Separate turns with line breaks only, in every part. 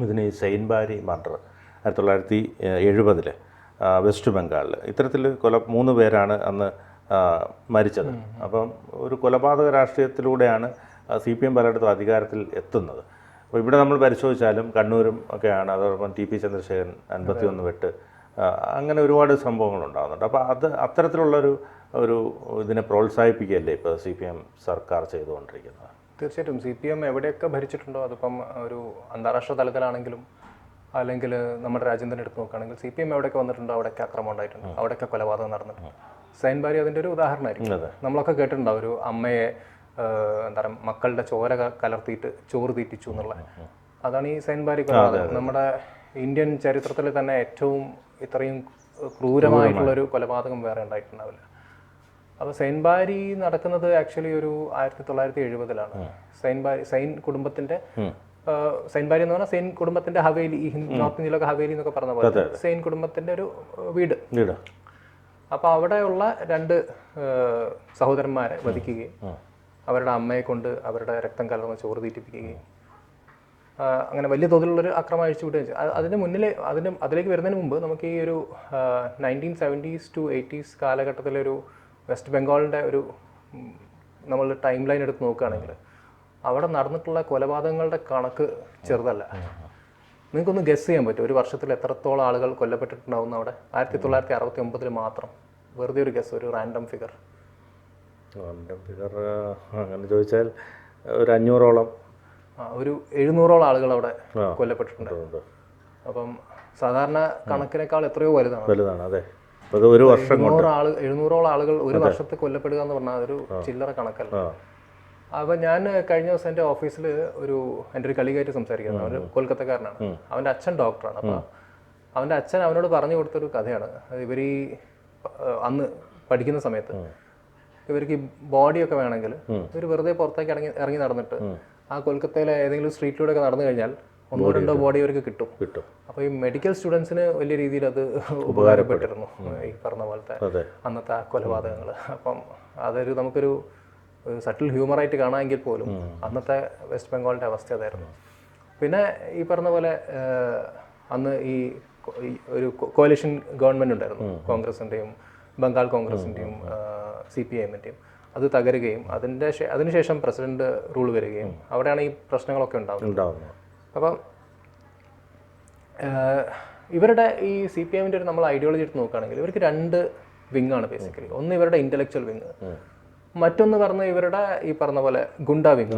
ഇതിന് ഈ സെയിൻബാരി murder 1970 west ബംഗാളിൽ ഇത്തരത്തിൽ 3 പേരാണ് അന്ന് മരിച്ചത്. അപ്പം ഒരു കൊലപാതക രാഷ്ട്രീയത്തിലൂടെയാണ് CPM പലയിടത്തും അധികാരത്തിൽ എത്തുന്നത്. അപ്പോൾ ഇവിടെ നമ്മൾ പരിശോധിച്ചാലും കണ്ണൂരും ഒക്കെയാണ്, അതോടൊപ്പം TP ചന്ദ്രശേഖരൻ 51 വെട്ട്, അങ്ങനെ ഒരുപാട് സംഭവങ്ങൾ ഉണ്ടാകുന്നുണ്ട്. അപ്പോൾ അത്തരത്തിലുള്ളൊരു ഇതിനെ പ്രോത്സാഹിപ്പിക്കുകയല്ലേ ഇപ്പോൾ CPM സർക്കാർ ചെയ്തുകൊണ്ടിരിക്കുന്നത്?
തീർച്ചയായിട്ടും CPM എവിടെയൊക്കെ ഭരിച്ചിട്ടുണ്ടോ, അതിപ്പം ഒരു അന്താരാഷ്ട്ര തലത്തിലാണെങ്കിലും അല്ലെങ്കിൽ നമ്മുടെ രാജ്യം തന്നെ എടുത്ത് നോക്കുകയാണെങ്കിൽ CPM എവിടെയൊക്കെ വന്നിട്ടുണ്ടോ അവിടെയൊക്കെ അക്രമം ഉണ്ടായിട്ടുണ്ട്, അവിടെയൊക്കെ കൊലപാതകം നടന്നിട്ടുണ്ട്. സെയിൻബാരി അതിൻ്റെ ഒരു ഉദാഹരണമായിരിക്കും. നമ്മളൊക്കെ കേട്ടിട്ടുണ്ടാവും ഒരു അമ്മയെ എന്താ പറയുക മക്കളുടെ ചോര കലർത്തിയിട്ട് ചോറ് തീറ്റിച്ചു എന്നുള്ള. അതാണ് ഈ സെയിൻബാരി കൊലപാതകം. നമ്മുടെ ഇന്ത്യൻ ചരിത്രത്തിൽ തന്നെ ഏറ്റവും ഇത്രയും ക്രൂരമായിട്ടുള്ളൊരു കൊലപാതകം വേറെ ഉണ്ടായിട്ടുണ്ടാവില്ല. അപ്പോൾ സെയിൻബാരി നടക്കുന്നത് ആക്ച്വലി ഒരു 1970-ലാണ്. സെയിൻ കുടുംബത്തിൻ്റെ സെയിൻബാരി എന്ന് പറഞ്ഞാൽ സെയിൻ കുടുംബത്തിൻ്റെ ഹവേലി, ഈ നോർത്ത് ഇന്ത്യയിലൊക്കെ ഹവേലി എന്നൊക്കെ പറഞ്ഞ പോലെ സെയിൻ കുടുംബത്തിൻ്റെ ഒരു വീട്. അപ്പോൾ അവിടെയുള്ള 2 സഹോദരന്മാരെ വധിക്കുകയും അവരുടെ അമ്മയെ കൊണ്ട് അവരുടെ രക്തം കലർന്ന ചോറ് തീറ്റിപ്പിക്കുകയും അങ്ങനെ വലിയ തോതിലുള്ളൊരു അക്രമം അഴിച്ചുവിടുകയും ചെയ്തു. അതിലേക്ക് വരുന്നതിന് മുമ്പ് നമുക്ക് ഈ ഒരു 1970s to 80s കാലഘട്ടത്തിലൊരു വെസ്റ്റ് ബംഗാളിൻ്റെ ഒരു നമ്മൾ ടൈം ലൈൻ എടുത്ത് നോക്കുകയാണെങ്കിൽ അവിടെ നടന്നിട്ടുള്ള കൊലപാതകങ്ങളുടെ കണക്ക് ചെറുതല്ല. നിങ്ങൾക്കൊന്ന് ഗസ് ചെയ്യാൻ പറ്റും ഒരു വർഷത്തിൽ എത്രത്തോളം ആളുകൾ കൊല്ലപ്പെട്ടിട്ടുണ്ടാവുന്ന അവിടെ? 1969 മാത്രം. വെറുതെ ഒരു ഗസ്, ഒരു റാൻഡം ഫിഗർ.
അങ്ങനെ ചോദിച്ചാൽ ഒരു 500ഓളം,
ഒരു 700ഓളം ആളുകൾ അവിടെ കൊല്ലപ്പെട്ടിട്ടുണ്ട്. അപ്പം സാധാരണ കണക്കിനേക്കാൾ എത്രയോ വലുതാണ്.
അതെ, ഒരു വർഷം
700ഓളം ആളുകൾ ഒരു വർഷത്തിൽ കൊല്ലപ്പെടുക എന്ന് പറഞ്ഞാൽ അതൊരു ചില്ലറ കണക്കല്ല. അപ്പം ഞാൻ കഴിഞ്ഞ ദിവസം എൻ്റെ ഓഫീസിൽ എൻ്റെ ഒരു കളികായിട്ട് സംസാരിക്കുന്നത്, അവൻ കൊൽക്കത്തക്കാരനാണ്. അവൻ്റെ അച്ഛൻ ഡോക്ടറാണ്. അപ്പം അവൻ്റെ അച്ഛൻ അവനോട് പറഞ്ഞു കൊടുത്തൊരു കഥയാണ്. ഇവർ ഈ അന്ന് പഠിക്കുന്ന സമയത്ത് ഇവർക്ക് ഈ ബോഡിയൊക്കെ വേണമെങ്കിൽ ഇവർ വെറുതെ പുറത്തേക്ക് ഇറങ്ങി നടന്നിട്ട് ആ കൊൽക്കത്തയിലെ ഏതെങ്കിലും സ്ട്രീറ്റിലൂടെ ഒക്കെ നടന്നു കഴിഞ്ഞാൽ 1-2 ബോഡി അവർക്ക് കിട്ടും. അപ്പോൾ ഈ മെഡിക്കൽ സ്റ്റുഡൻസിന് വലിയ രീതിയിൽ അത് ഉപകാരപ്പെട്ടിരുന്നു, ഈ പറഞ്ഞ പോലത്തെ അന്നത്തെ ആ കൊലപാതകങ്ങൾ. അപ്പം നമുക്കൊരു സട്ടിൽ ഹ്യൂമറായിട്ട് കാണാമെങ്കിൽ പോലും അന്നത്തെ വെസ്റ്റ് ബംഗാളിൻ്റെ അവസ്ഥ അതായിരുന്നു. പിന്നെ ഈ പറഞ്ഞ പോലെ അന്ന് ഈ ഒരു കോalition ഗവൺമെൻറ് ഉണ്ടായിരുന്നു, കോൺഗ്രസിൻ്റെയും ബംഗാൾ കോൺഗ്രസിൻ്റെയും CPIMൻ്റെയും. അത് തകരുകയും അതിനുശേഷം പ്രസിഡന്റ് റൂൾ വരികയും അവിടെയാണ് ഈ പ്രശ്നങ്ങളൊക്കെ ഉണ്ടാകുന്നത്. അപ്പം ഇവരുടെ ഈ CPIMൻ്റെ ഒരു നമ്മൾ ഐഡിയോളജി എടുത്ത് നോക്കുകയാണെങ്കിൽ ഇവർക്ക് 2 വിങ്ങാണ് ബേസിക്കലി. ഒന്ന് ഇവരുടെ ഇൻ്റലക്ച്വൽ വിങ്, മറ്റൊന്ന് പറഞ്ഞ ഇവരുടെ ഈ പറഞ്ഞ പോലെ ഗുണ്ട വിങ്.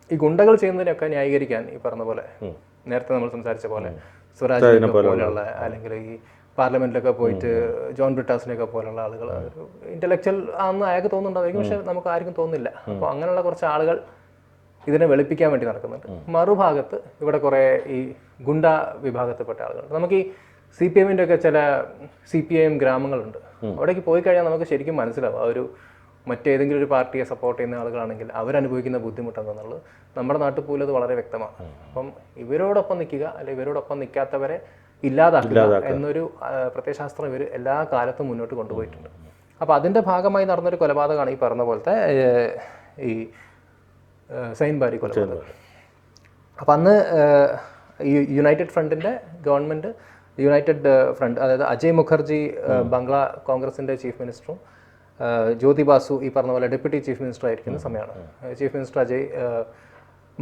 ഈ ഗുണ്ടകൾ ചെയ്യുന്നതിനൊക്കെ ന്യായീകരിക്കാൻ ഈ പറഞ്ഞ പോലെ നേരത്തെ നമ്മൾ സംസാരിച്ച പോലെ സ്വരാജിനെ പോലെയുള്ള, അല്ലെങ്കിൽ ഈ പാർലമെന്റിലൊക്കെ പോയിട്ട് ജോൺ ബ്രിട്ടാസിനെയൊക്കെ പോലുള്ള ആളുകൾ ഇന്റലക്ച്വൽ ആണെന്ന് അയാൾക്ക് തോന്നുന്നുണ്ടായിരിക്കും, പക്ഷെ നമുക്ക് ആർക്കും തോന്നുന്നില്ല. അപ്പോൾ അങ്ങനെയുള്ള കുറച്ച് ആളുകൾ ഇതിനെ വെളുപ്പിക്കാൻ വേണ്ടി നടക്കുന്നുണ്ട്. മറുഭാഗത്ത് ഇവിടെ കുറേ ഈ ഗുണ്ട വിഭാഗത്തിൽപ്പെട്ട ആളുകളുണ്ട്. നമുക്ക് ഈ CPIMൻ്റെ ഒക്കെ ചില CPIM ഗ്രാമങ്ങളുണ്ട്. അവിടേക്ക് പോയി കഴിഞ്ഞാൽ നമുക്ക് ശരിക്കും മനസ്സിലാവും മറ്റേതെങ്കിലും ഒരു പാർട്ടിയെ സപ്പോർട്ട് ചെയ്യുന്ന ആളുകളാണെങ്കിൽ അവരനുഭവിക്കുന്ന ബുദ്ധിമുട്ടെന്നുള്ളത് നമ്മുടെ നാട്ടിൽ പോലും അത് വളരെ വ്യക്തമാണ്. അപ്പം ഇവരോടൊപ്പം നിൽക്കുക അല്ലെങ്കിൽ ഇവരോടൊപ്പം നിൽക്കാത്തവരെ ഇല്ലാതാക്കുക എന്നൊരു പ്രത്യയശാസ്ത്രം ഇവർ എല്ലാ കാലത്തും മുന്നോട്ട് കൊണ്ടുപോയിട്ടുണ്ട്. അപ്പോൾ അതിൻ്റെ ഭാഗമായി നടന്നൊരു കൊലപാതകമാണ് ഈ പറഞ്ഞ പോലത്തെ ഈ സെയിൻബാരി കൊലപാതകം. അപ്പം അന്ന് ഈ യുണൈറ്റഡ് ഫ്രണ്ടിൻ്റെ ഗവൺമെൻറ്, യുണൈറ്റഡ് ഫ്രണ്ട് അതായത് അജയ് മുഖർജി ബംഗ്ലാ കോൺഗ്രസിൻ്റെ ചീഫ് മിനിസ്റ്ററും ജ്യോതി ബാസു ഈ പറഞ്ഞ പോലെ ഡെപ്യൂട്ടി ചീഫ് മിനിസ്റ്റർ ആയിരിക്കുന്ന സമയമാണ്. ചീഫ് മിനിസ്റ്റർ അജയ്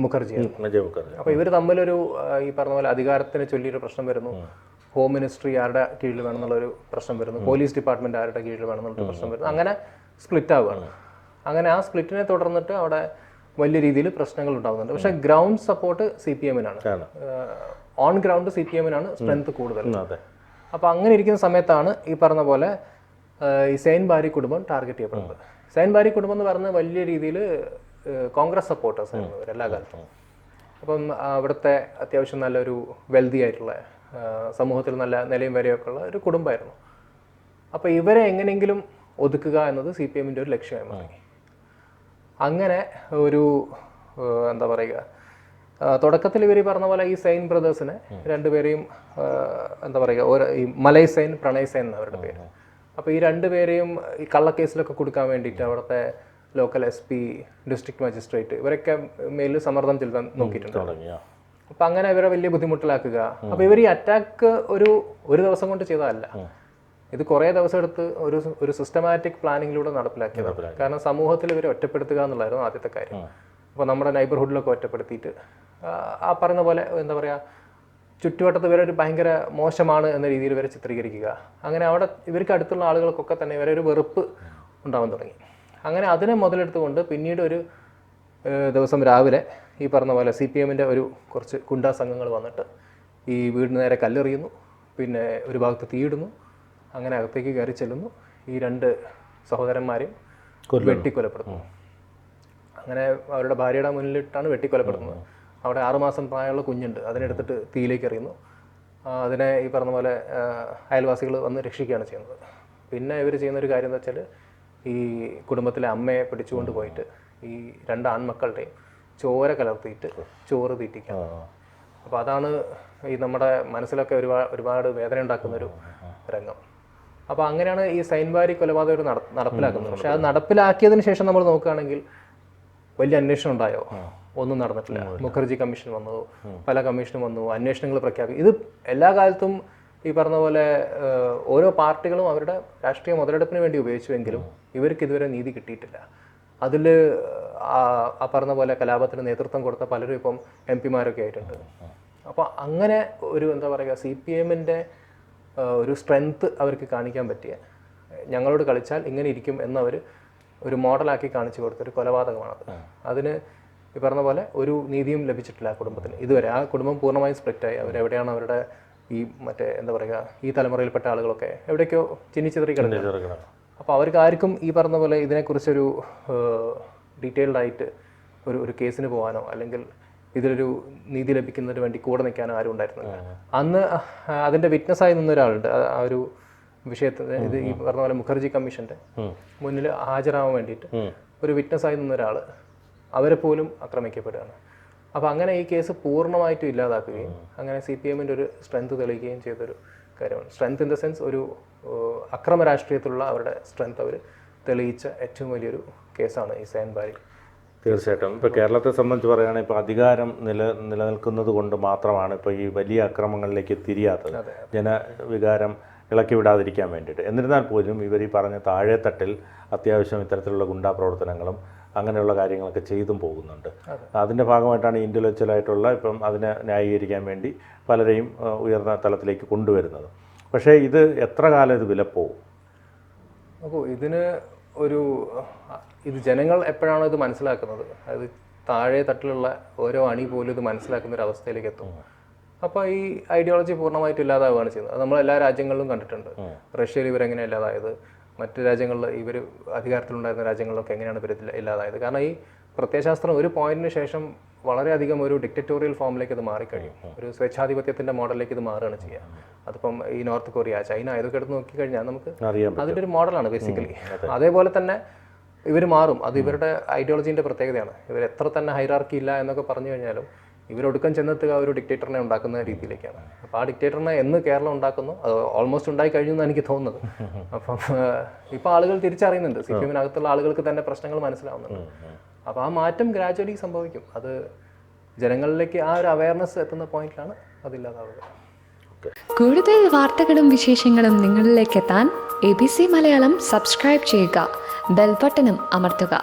മുഖർജിയാണ്. അപ്പോൾ ഇവർ തമ്മിലൊരു ഈ പറഞ്ഞ പോലെ അധികാരത്തിനെ ചൊല്ലിയൊരു പ്രശ്നം വരുന്നു. ഹോം മിനിസ്ട്രി ആരുടെ കീഴിൽ വേണമെന്നുള്ളൊരു പ്രശ്നം വരുന്നു, പോലീസ് ഡിപ്പാർട്ട്മെൻറ്റ് ആരുടെ കീഴിൽ വേണമെന്നുള്ളൊരു പ്രശ്നം വരുന്നു. അങ്ങനെ സ്പ്ലിറ്റ് ആവുകയാണ്. അങ്ങനെ ആ സ്പ്ലിറ്റിനെ തുടർന്നിട്ട് അവിടെ വലിയ രീതിയിൽ പ്രശ്നങ്ങൾ ഉണ്ടാകുന്നുണ്ട്. പക്ഷേ ഗ്രൗണ്ട് സപ്പോർട്ട് CPIMനാണ്, ഓൺ ഗ്രൗണ്ട് CPIMനാണ് സ്ട്രെങ്ത് കൂടുതൽ. അപ്പോൾ അങ്ങനെ ഇരിക്കുന്ന സമയത്താണ് ഈ പറഞ്ഞ പോലെ ഈ സെയിൻബാരി കുടുംബം ടാർഗറ്റ് ചെയ്യപ്പെടുന്നത്. സെയിൻബാരി കുടുംബം എന്ന് പറഞ്ഞാൽ വലിയ രീതിയിൽ കോൺഗ്രസ് സപ്പോർട്ടേഴ്സ് ആയിരുന്നു ഇവർ എല്ലാ കാലത്തും. അപ്പം അവിടുത്തെ അത്യാവശ്യം നല്ലൊരു വെൽതി ആയിട്ടുള്ള, സമൂഹത്തിൽ നല്ല നിലയും വരെയൊക്കെ ഉള്ള ഒരു കുടുംബമായിരുന്നു. അപ്പോൾ ഇവരെ എങ്ങനെയെങ്കിലും ഒതുക്കുക എന്നത് CPIMൻ്റെ ഒരു ലക്ഷ്യമായി മാറി. അങ്ങനെ ഒരു എന്താ പറയുക, തുടക്കത്തിൽ ഇവർ പറഞ്ഞ പോലെ ഈ സെയിൻ ബ്രദേഴ്സിനെ 2 പേരെയും എന്താ പറയുക, ഈ മലൈ സെയിൻ, പ്രണയ് സെയിൻ അവരുടെ പേര്. അപ്പോൾ ഈ 2 പേരെയും ഈ കള്ളക്കേസിലൊക്കെ കൊടുക്കാൻ വേണ്ടിയിട്ട് അവിടുത്തെ ലോക്കൽ SP, ഡിസ്ട്രിക്ട് മജിസ്ട്രേറ്റ് ഇവരൊക്കെ മേലിൽ സമ്മർദ്ദം ചെലുത്താൻ നോക്കിയിട്ടുണ്ട്. അപ്പം അങ്ങനെ ഇവരെ വലിയ ബുദ്ധിമുട്ടിലാക്കുക. അപ്പോൾ ഇവർ ഈ അറ്റാക്ക് ഒരു ദിവസം കൊണ്ട് ചെയ്തതല്ല, ഇത് കുറേ ദിവസം എടുത്ത് ഒരു സിസ്റ്റമാറ്റിക് പ്ലാനിങ്ങിലൂടെ നടപ്പിലാക്കിയത്. കാരണം സമൂഹത്തിൽ ഇവരെ ഒറ്റപ്പെടുത്തുക എന്നുള്ളതായിരുന്നു ആദ്യത്തെ കാര്യം. അപ്പോൾ നമ്മുടെ നൈബർഹുഡിലൊക്കെ ഒറ്റപ്പെടുത്തിയിട്ട് ആ പറയുന്ന പോലെ എന്താ പറയുക, ചുറ്റുവട്ടത്ത് ഇവരൊരു ഭയങ്കര മോശമാണ് എന്ന രീതിയിൽ ഇവരെ ചിത്രീകരിക്കുക. അങ്ങനെ അവിടെ ഇവർക്ക് അടുത്തുള്ള ആളുകൾക്കൊക്കെ തന്നെ ഇവരെ ഒരു വെറുപ്പ് ഉണ്ടാവാൻ തുടങ്ങി. അങ്ങനെ അതിനെ മുതലെടുത്തുകൊണ്ട് പിന്നീട് ഒരു ദിവസം രാവിലെ ഈ പറഞ്ഞ പോലെ CPM-ൻ്റെ കുറച്ച് ഗുണ്ടാ സംഘങ്ങൾ വന്നിട്ട് ഈ വീടിന് നേരെ കല്ലെറിയുന്നു, പിന്നെ ഒരു ഭാഗത്ത് തീയിടുന്നു, അങ്ങനെ അകത്തേക്ക് കയറി ചെല്ലുന്നു, ഈ 2 സഹോദരന്മാരെയും വെട്ടിക്കൊലപ്പെടുത്തുന്നു. അങ്ങനെ അവരുടെ ഭാര്യയുടെ മുന്നിലിട്ടാണ് വെട്ടിക്കൊലപ്പെടുത്തുന്നത്. അവിടെ 6 മാസം പ്രായമുള്ള കുഞ്ഞുണ്ട്, അതിനെടുത്തിട്ട് തീയിലേക്ക് എറിയുന്നു. അതിനെ ഈ പറഞ്ഞ പോലെ അയൽവാസികൾ വന്ന് രക്ഷിക്കുകയാണ് ചെയ്യുന്നത്. പിന്നെ ഇവർ ചെയ്യുന്നൊരു കാര്യം എന്ന് വെച്ചാൽ ഈ കുടുംബത്തിലെ അമ്മയെ പിടിച്ചുകൊണ്ട് പോയിട്ട് ഈ 2 ആൺമക്കളുടെയും ചോര കലർത്തിയിട്ട് ചോറ് തീറ്റിക്കുക. അപ്പോൾ അതാണ് ഈ നമ്മുടെ മനസ്സിലൊക്കെ ഒരുപാട് വേദന ഉണ്ടാക്കുന്നൊരു രംഗം. അപ്പോൾ അങ്ങനെയാണ് ഈ സൈൻബാരി കൊലപാതകം നടപ്പിലാക്കുന്നത്. പക്ഷെ അത് നടപ്പിലാക്കിയതിന് ശേഷം നമ്മൾ നോക്കുകയാണെങ്കിൽ വലിയ അന്വേഷണം ഉണ്ടായോ? ഒന്നും നടന്നിട്ടില്ല. മുഖർജി കമ്മീഷൻ വന്നു, പല കമ്മീഷനും വന്നു, അന്വേഷണങ്ങൾ പ്രഖ്യാപിക്കും. ഇത് എല്ലാ കാലത്തും ഈ പറഞ്ഞ പോലെ ഓരോ പാർട്ടികളും അവരുടെ രാഷ്ട്രീയ മുതലെടുപ്പിന് വേണ്ടി ഉപയോഗിച്ചുവെങ്കിലും ഇവർക്ക് ഇതുവരെ നീതി കിട്ടിയിട്ടില്ല. അതിൽ ആ പറഞ്ഞ പോലെ കലാപത്തിന് നേതൃത്വം കൊടുത്ത പലരും ഇപ്പം MP-മാരൊക്കെ ആയിട്ടുണ്ട്. അപ്പോൾ അങ്ങനെ എന്താ പറയുക, CPM-ൻ്റെ ഒരു സ്ട്രെങ്ത്ത് അവർക്ക് കാണിക്കാൻ പറ്റിയ, ഞങ്ങളോട് കളിച്ചാൽ ഇങ്ങനെ ഇരിക്കും എന്നവർ ഒരു മോഡലാക്കി കാണിച്ചു കൊടുത്തൊരു കൊലപാതകമാണത്. അതിന് ഈ പറഞ്ഞ പോലെ ഒരു നീതിയും ലഭിച്ചിട്ടില്ല ആ കുടുംബത്തിന് ഇതുവരെ. ആ കുടുംബം പൂർണ്ണമായും സ്പ്ലിറ്റായി. അവരെവിടെയാണ് അവരുടെ ഈ എന്താ പറയുക, ഈ തലമുറയിൽപ്പെട്ട ആളുകളൊക്കെ എവിടേക്കോ ചിന്നിച്ചിതറി കിടക്കുന്നത്. അപ്പോൾ അവർക്ക് ആർക്കും ഈ പറഞ്ഞ പോലെ ഇതിനെക്കുറിച്ചൊരു ഡീറ്റെയിൽഡ് ആയിട്ട് ഒരു കേസിന് പോകാനോ അല്ലെങ്കിൽ ഇതിലൊരു നീതി ലഭിക്കുന്നതിന് വേണ്ടി കൂടെ നിൽക്കാനോ ആരും ഉണ്ടായിരുന്നില്ല. അന്ന് അതിൻ്റെ വിറ്റ്നസ്സായി നിന്ന ഒരാളുണ്ട് ആ ഒരു വിഷയത്തിൽ. ഇത് ഈ പറഞ്ഞ പോലെ മുഖർജി കമ്മീഷൻ്റെ മുന്നിൽ ഹാജരാവാൻ വേണ്ടിയിട്ട് ഒരു വിറ്റ്നസ്സായി നിന്ന ഒരാൾ അവരെ പോലും ആക്രമിക്കപ്പെടുകയാണ്. അപ്പോൾ അങ്ങനെ ഈ കേസ് പൂർണ്ണമായിട്ടും ഇല്ലാതാക്കുകയും അങ്ങനെ CPM-ൻ്റെ ഒരു സ്ട്രെങ്ത് തെളിയിക്കുകയും ചെയ്തൊരു കാര്യമാണ്. സ്ട്രെങ്ത് ഇൻ ദ സെൻസ് ഒരു അക്രമ രാഷ്ട്രീയത്തിലുള്ള അവരുടെ സ്ട്രെങ്ത് അവർ തെളിയിച്ച ഏറ്റവും വലിയൊരു കേസാണ് ഈ സൈൻബാരി.
തീർച്ചയായിട്ടും. ഇപ്പോൾ കേരളത്തെ സംബന്ധിച്ച് പറയുകയാണെങ്കിൽ ഇപ്പോൾ അധികാരം നിലനിൽക്കുന്നത് കൊണ്ട് മാത്രമാണ് ഇപ്പോൾ ഈ വലിയ അക്രമങ്ങളിലേക്ക് തിരിയാത്തത്, ജനവികാരം ഇളക്കി വിടാതിരിക്കാൻ വേണ്ടിയിട്ട്. എന്നിരുന്നാൽ പോലും ഇവർ ഈ പറഞ്ഞ താഴെത്തട്ടിൽ അത്യാവശ്യം ഇത്തരത്തിലുള്ള ഗുണ്ടാ പ്രവർത്തനങ്ങളും അങ്ങനെയുള്ള കാര്യങ്ങളൊക്കെ ചെയ്തും പോകുന്നുണ്ട്. അതിൻ്റെ ഭാഗമായിട്ടാണ് ഇൻ്റലക്ച്വലായിട്ടുള്ള ഇപ്പം അതിനെ ന്യായീകരിക്കാൻ വേണ്ടി പലരെയും ഉയർന്ന തലത്തിലേക്ക് കൊണ്ടുവരുന്നത്. പക്ഷേ ഇത് എത്ര കാലം ഇത് വിലപ്പോവും?
അപ്പോൾ ഇത് ജനങ്ങൾ എപ്പോഴാണോ ഇത് മനസ്സിലാക്കുന്നത്, അതായത് താഴെ തട്ടിലുള്ള ഓരോ അണി പോലും ഇത് മനസ്സിലാക്കുന്ന ഒരു അവസ്ഥയിലേക്ക് എത്തും. അപ്പോൾ ഈ ഐഡിയോളജി പൂർണ്ണമായിട്ട് ഇല്ലാതാവുകയാണ് ചെയ്യുന്നത്. അത് നമ്മൾ എല്ലാ രാജ്യങ്ങളിലും കണ്ടിട്ടുണ്ട്. റഷ്യയിൽ ഇവരെങ്ങനെ ഇല്ലാതായത്, മറ്റു രാജ്യങ്ങളിൽ ഇവർ അധികാരത്തിലുണ്ടായിരുന്ന രാജ്യങ്ങളിലൊക്കെ എങ്ങനെയാണ് ഇവർ ഇല്ലാതായത്. കാരണം ഈ പ്രത്യയശാസ്ത്രം ഒരു പോയിന്റിന് ശേഷം വളരെയധികം ഒരു ഡിക്റ്ററ്റോറിയൽ ഫോമിലേക്ക് ഇത് മാറിക്കഴിയും. ഒരു സ്വേച്ഛാധിപത്യത്തിൻ്റെ മോഡലിലേക്ക് ഇത് മാറുകയാണ് ചെയ്യുക. അതിപ്പം ഈ നോർത്ത് കൊറിയ, ചൈന ഇതൊക്കെ എടുത്ത് നോക്കിക്കഴിഞ്ഞാൽ നമുക്ക് അതിൻ്റെ ഒരു മോഡലാണ് ബേസിക്കലി. അതേപോലെ തന്നെ ഇവർ മാറും. അത് ഇവരുടെ ഐഡിയോളജീൻ്റെ പ്രത്യേകതയാണ്. ഇവർ എത്ര തന്നെ ഹൈറാർക്കി ഇല്ല എന്നൊക്കെ പറഞ്ഞു കഴിഞ്ഞാലും ഇവരൊടുക്കം ചെന്നെത്തുക ഒരു ഡിക്റ്റേറ്ററിനെ ഉണ്ടാക്കുന്ന രീതിയിലേക്കാണ്. അപ്പോൾ ആ ഡിക്റ്റേറ്ററിനെ എന്ന് കേരളം ഉണ്ടാക്കുന്നു, അത് ഓൾമോസ്റ്റ് ഉണ്ടായി കഴിഞ്ഞു എന്നാണ് എനിക്ക് തോന്നുന്നത്. അപ്പം ഇപ്പോൾ ആളുകൾ തിരിച്ചറിയുന്നുണ്ട്, CPM-നകത്തുള്ള ആളുകൾക്ക് തന്നെ പ്രശ്നങ്ങൾ മനസ്സിലാവുന്നുണ്ട്. അപ്പോൾ ആ മാറ്റം ഗ്രാജുവലി സംഭവിക്കും. അത് ജനങ്ങളിലേക്ക് ആ ഒരു അവയർനെസ് എത്തുന്ന പോയിന്റിലാണ് അതില്ലാതാവുക.
കൂടുതൽ വാർത്തകളും വിശേഷങ്ങളും നിങ്ങളിലേക്ക് എത്താൻ ABC മലയാളം സബ്സ്ക്രൈബ് ചെയ്യുക, ബെൽ ബട്ടണും അമർത്തുക.